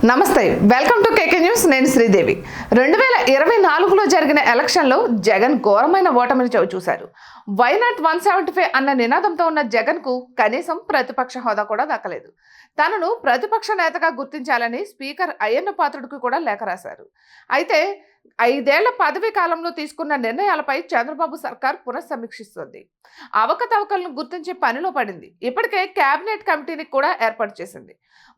నమస్తే welcome to KK news. నేను శ్రీదేవి. 2024లో జరిగిన ఎలక్షన్లో జగన్ ఘోరమైన ఓటమిని చవిచూశారు. వై నాట్ 175 అన్న నినాదంతో ఉన్న జగన్కు కనీసం ప్రతిపక్ష హోదా కూడా దక్కలేదు. తనను ప్రతిపక్ష నేతగా గుర్తించాలని స్పీకర్ అయ్యన్న పాత్రుడికి కూడా లేఖ రాశారు. అయితే 5 ఏళ్ల పదవీ కాలంలో తీసుకున్న నిర్ణయాలపై చంద్రబాబు సర్కార్ పునఃసమీక్షిస్తోంది. అవకతవకలను గుర్తించే పనిలో పడింది. ఇప్పటికే కేబినెట్ కమిటీని కూడా ఏర్పాటు చేసింది.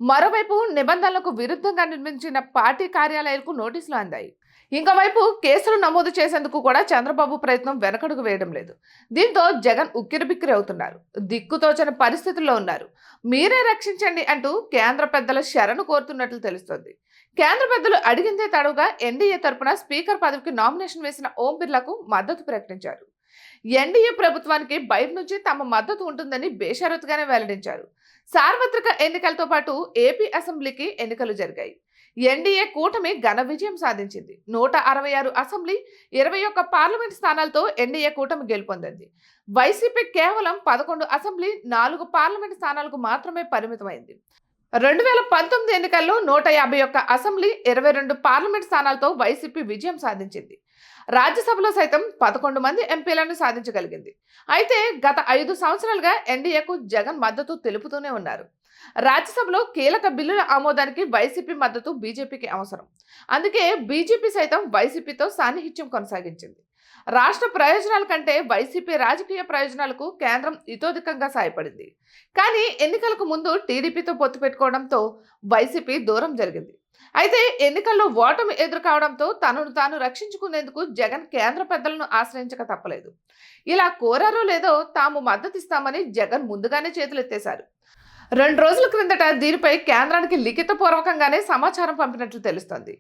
మరోవైపు నిబంధనలకు విరుద్ధంగా నిర్మించిన పార్టీ కార్యాలయాలకు నోటీసులు అందాయి. ఇంకోవైపు కేసులు నమోదు చేసేందుకు కూడా చంద్రబాబు ప్రయత్నం వెనకడుగు వేయడం లేదు. దీంతో జగన్ ఉక్కిరిబిక్కిరి అవుతున్నారు. దిక్కుతోచని పరిస్థితుల్లో ఉన్నారు. మీరే రక్షించండి అంటూ కేంద్ర పెద్దల శరణు కోరుతున్నట్లు తెలుస్తోంది. కేంద్ర పెద్దలు అడిగిందే తడవుగా ఎన్డీఏ తరపున స్పీకర్ పదవికి నామినేషన్ వేసిన ఓం బిర్లాకు మద్దతు ప్రకటించారు. ఎన్డీఏ ప్రభుత్వానికి బయట నుంచి తమ మద్దతు ఉంటుందని బేషరతుగానే వెల్లడించారు. సార్వత్రిక ఎన్నికలతో పాటు ఏపీ అసెంబ్లీకి ఎన్నికలు జరిగాయి. ఎన్డీఏ కూటమి ఘన విజయం సాధించింది. 166 అసెంబ్లీ, 21 పార్లమెంట్ స్థానాలతో ఎన్డీఏ కూటమి గెలుపొందింది. వైసీపీ కేవలం 11 అసెంబ్లీ, 4 పార్లమెంట్ స్థానాలకు మాత్రమే పరిమితమైంది. 2019 ఎన్నికల్లో 151 అసెంబ్లీ, 22 పార్లమెంట్ స్థానాలతో వైసీపీ విజయం సాధించింది. రాజ్యసభలో సైతం 11 మంది ఎంపీలను సాధించగలిగింది. అయితే గత 5 సంవత్సరాలుగా ఎన్డీఏకు జగన్ మద్దతు తెలుపుతూనే ఉన్నారు. రాజ్యసభలో కీలక బిల్లుల ఆమోదానికి వైసీపీ మద్దతు బీజేపీకి అవసరం. అందుకే బీజేపీ సైతం వైసీపీతో సాన్నిహిత్యం కొనసాగించింది. రాష్ట్ర ప్రయోజనాల కంటే వైసీపీ రాజకీయ ప్రయోజనాలకు కేంద్రం ఇతోధికంగా సాయపడింది. కానీ ఎన్నికలకు ముందు టీడీపీతో పొత్తు పెట్టుకోవడంతో వైసీపీ దూరం జరిగింది. అయితే ఎన్నికల్లో ఓటమి ఎదుర్కోవడంతో తనను తాను రక్షించుకునేందుకు జగన్ కేంద్ర పెద్దలను ఆశ్రయించక తప్పలేదు. ఇలా కోరారో లేదో తాము మద్దతిస్తామని జగన్ ముందుగానే చేతులెత్తేశారు. 2 రోజుల క్రిందట దీనిపై కేంద్రానికి లిఖితపూర్వకంగానే సమాచారం పంపినట్లు తెలుస్తోంది.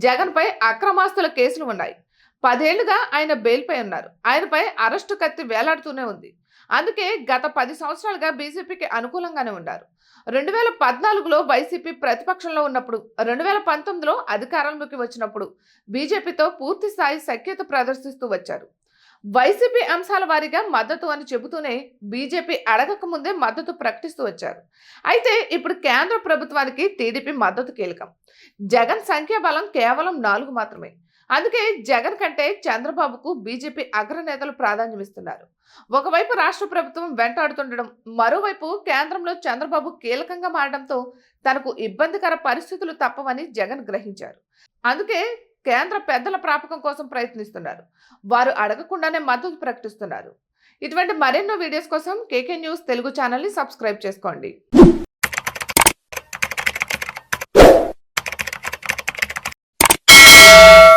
జగన్పై అక్రమాస్తుల కేసులు ఉన్నాయి. 10 ఏళ్లుగా ఆయన బెయిల్పై ఉన్నారు. ఆయనపై అరెస్టు కత్తి వేలాడుతూనే ఉంది. అందుకే గత 10 సంవత్సరాలుగా బీజేపీకి అనుకూలంగానే ఉన్నారు. 2014లో వైసీపీ ప్రతిపక్షంలో ఉన్నప్పుడు, 2019లో అధికారంలోకి వచ్చినప్పుడు బీజేపీతో పూర్తి స్థాయి సఖ్యత ప్రదర్శిస్తూ వచ్చారు. వైసీపీ అంశాల వారీగా మద్దతు అని చెబుతూనే బీజేపీ అడగక ముందే మద్దతు ప్రకటిస్తూ వచ్చారు. అయితే ఇప్పుడు కేంద్ర ప్రభుత్వానికి టీడీపీ మద్దతు కీలకం. జగన్ సంఖ్యాబలం కేవలం 4 మాత్రమే. అందుకే జగన్ కంటే చంద్రబాబుకు బీజేపీ అగ్రనేతలు ప్రాధాన్యమిస్తున్నారు. ఒకవైపు రాష్ట్ర ప్రభుత్వం వెంటాడుతుండడం, మరోవైపు కేంద్రంలో చంద్రబాబు కీలకంగా మారడంతో తనకు ఇబ్బందికర పరిస్థితులు తప్పవని జగన్ గ్రహించారు. అందుకే కేంద్ర పెద్దల ప్రాపకం కోసం ప్రయత్నిస్తున్నారు. వారు అడగకుండానే మద్దతు ప్రకటిస్తున్నారు. ఇటువంటి మరెన్నో వీడియోస్ కోసం కేకే న్యూస్ తెలుగు ఛానల్ని సబ్స్క్రైబ్ చేసుకోండి.